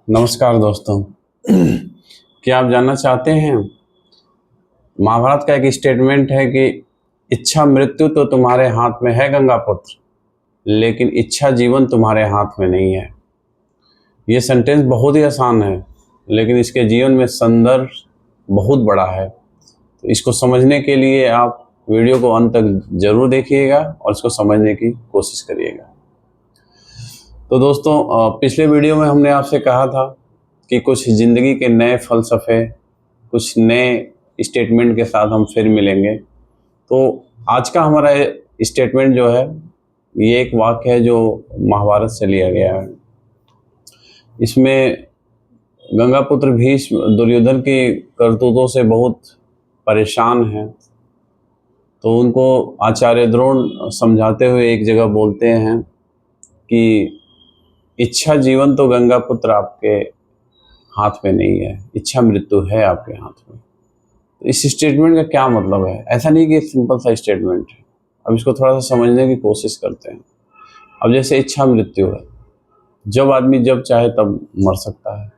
नमस्कार दोस्तों। क्या आप जानना चाहते हैं, महाभारत का एक स्टेटमेंट है कि इच्छा मृत्यु तो तुम्हारे हाथ में है गंगा पुत्र, लेकिन इच्छा जीवन तुम्हारे हाथ में नहीं है। ये सेंटेंस बहुत ही आसान है, लेकिन इसके जीवन में संदर्भ बहुत बड़ा है। तो इसको समझने के लिए आप वीडियो को अंत तक जरूर देखिएगा और इसको समझने की कोशिश करिएगा। तो दोस्तों, पिछले वीडियो में हमने आपसे कहा था कि कुछ ज़िंदगी के नए फ़लसफ़े, कुछ नए स्टेटमेंट के साथ हम फिर मिलेंगे। तो आज का हमारा स्टेटमेंट जो है, ये एक वाक्य है जो महाभारत से लिया गया है। इसमें गंगापुत्र भीष्म दुर्योधन की करतूतों से बहुत परेशान हैं। तो उनको आचार्य द्रोण समझाते हुए एक जगह बोलते हैं कि इच्छा जीवन तो गंगापुत्र आपके हाथ में नहीं है, इच्छा मृत्यु है आपके हाथ में। तो इस स्टेटमेंट का क्या मतलब है? ऐसा नहीं कि एक सिंपल सा स्टेटमेंट है। अब इसको थोड़ा सा समझने की कोशिश करते हैं। अब जैसे इच्छा मृत्यु है, जब आदमी जब चाहे तब मर सकता है,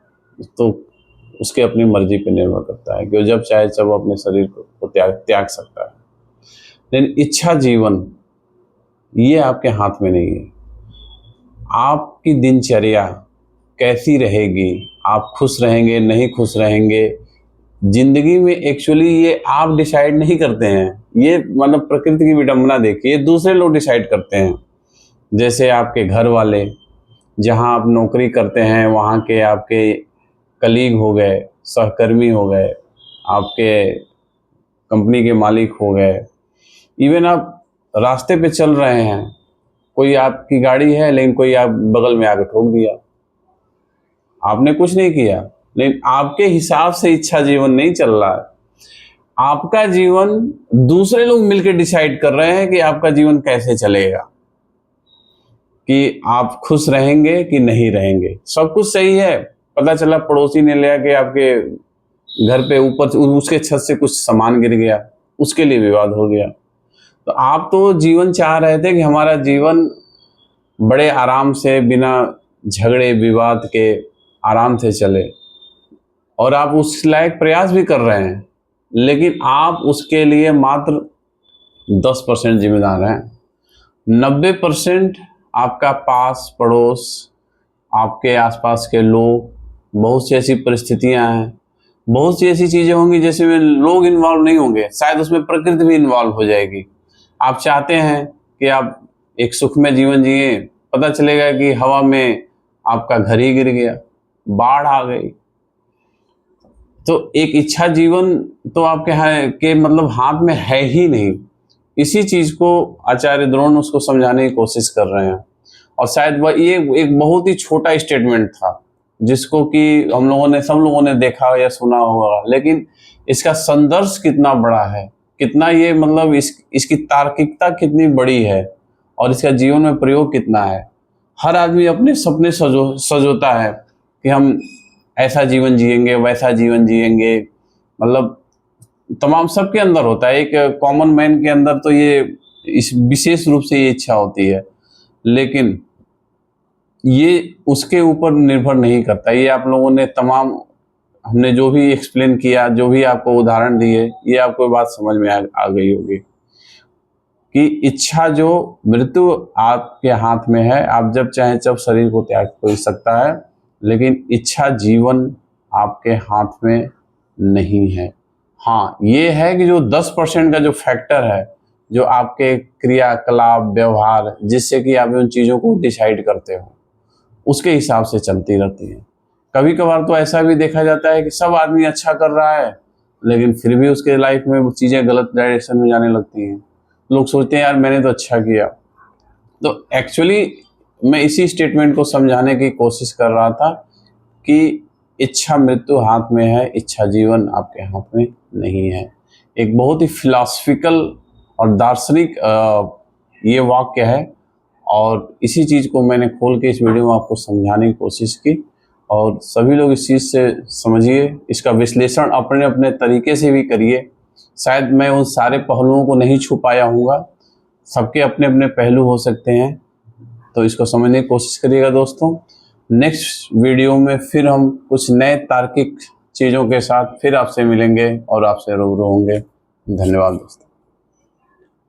तो उसके अपनी मर्जी पर निर्भर करता है कि वो जब चाहे तब अपने शरीर को त्याग सकता है। लेकिन इच्छा जीवन ये आपके हाथ में नहीं है। आपकी दिनचर्या कैसी रहेगी, आप खुश रहेंगे नहीं खुश रहेंगे, जिंदगी में एक्चुअली ये आप डिसाइड नहीं करते हैं। ये मतलब प्रकृति की विडंबना देखिए, दूसरे लोग डिसाइड करते हैं। जैसे आपके घर वाले, जहां आप नौकरी करते हैं वहां के आपके कलीग हो गए, सहकर्मी हो गए, आपके कंपनी के मालिक हो गए, इवन आप रास्ते पे चल रहे हैं, कोई आपकी गाड़ी है लेकिन कोई आप बगल में आके ठोक दिया, आपने कुछ नहीं किया, लेकिन आपके हिसाब से इच्छा जीवन नहीं चल रहा है। आपका जीवन दूसरे लोग मिलकर डिसाइड कर रहे हैं कि आपका जीवन कैसे चलेगा, कि आप खुश रहेंगे कि नहीं रहेंगे। सब कुछ सही है, पता चला पड़ोसी ने ले आके आपके घर पे ऊपर उसके छत से कुछ सामान गिर गया, उसके लिए विवाद हो गया। तो आप तो जीवन चाह रहे थे कि हमारा जीवन बड़े आराम से, बिना झगड़े विवाद के आराम से चले, और आप उस लायक प्रयास भी कर रहे हैं, लेकिन आप उसके लिए मात्र 10% जिम्मेदार हैं। 90% आपका पास पड़ोस, आपके आसपास के लोग, बहुत सी ऐसी परिस्थितियां हैं, बहुत सी ऐसी चीज़ें होंगी जिसमें लोग इन्वॉल्व नहीं होंगे, शायद उसमें प्रकृति भी इन्वॉल्व हो जाएगी। आप चाहते हैं कि आप एक सुखमय जीवन जिए, पता चलेगा कि हवा में आपका घर ही गिर गया, बाढ़ आ गई। तो एक इच्छा जीवन तो आपके मतलब हाथ में है ही नहीं। इसी चीज को आचार्य द्रोण उसको समझाने की कोशिश कर रहे हैं, और शायद वह ये एक बहुत ही छोटा स्टेटमेंट था जिसको कि सब लोगों ने देखा या सुना होगा, लेकिन इसका संदर्भ कितना बड़ा है, कितना ये मतलब इसकी तार्किकता कितनी बड़ी है, और इसका जीवन में प्रयोग कितना है। हर आदमी अपने सपने सजोता है कि हम ऐसा जीवन जिएंगे, वैसा जीवन जिएंगे, मतलब तमाम सबके अंदर होता है। एक कॉमन मैन के अंदर तो ये इस विशेष रूप से ये इच्छा होती है, लेकिन ये उसके ऊपर निर्भर नहीं करता। ये आप लोगों ने हमने जो भी एक्सप्लेन किया, जो भी आपको उदाहरण दिए, ये आपको बात समझ में आ गई होगी कि इच्छा जो मृत्यु आपके हाथ में है, आप जब चाहें तब शरीर को त्याग कर सकता है, लेकिन इच्छा जीवन आपके हाथ में नहीं है। हाँ, ये है कि जो 10% का जो फैक्टर है, जो आपके क्रियाकलाप व्यवहार जिससे कि आप उन चीज़ों को डिसाइड करते हो, उसके हिसाब से चलती रहती है। कभी कभार तो ऐसा भी देखा जाता है कि सब आदमी अच्छा कर रहा है, लेकिन फिर भी उसके लाइफ में चीज़ें गलत डायरेक्शन में जाने लगती हैं। लोग सोचते हैं यार मैंने तो अच्छा किया। तो एक्चुअली मैं इसी स्टेटमेंट को समझाने की कोशिश कर रहा था कि इच्छा मृत्यु हाथ में है, इच्छा जीवन आपके हाथ में नहीं है। एक बहुत ही फिलॉसफिकल और दार्शनिक ये वाक्य है, और इसी चीज़ को मैंने खोल के इस वीडियो में आपको समझाने की कोशिश की। और सभी लोग इस चीज़ से समझिए, इसका विश्लेषण अपने अपने तरीके से भी करिए। शायद मैं उन सारे पहलुओं को नहीं छू पाया हूँगा, सबके अपने अपने पहलू हो सकते हैं, तो इसको समझने की कोशिश करिएगा दोस्तों। नेक्स्ट वीडियो में फिर हम कुछ नए तार्किक चीज़ों के साथ फिर आपसे मिलेंगे और आपसे रूबरू होंगे। धन्यवाद दोस्तों।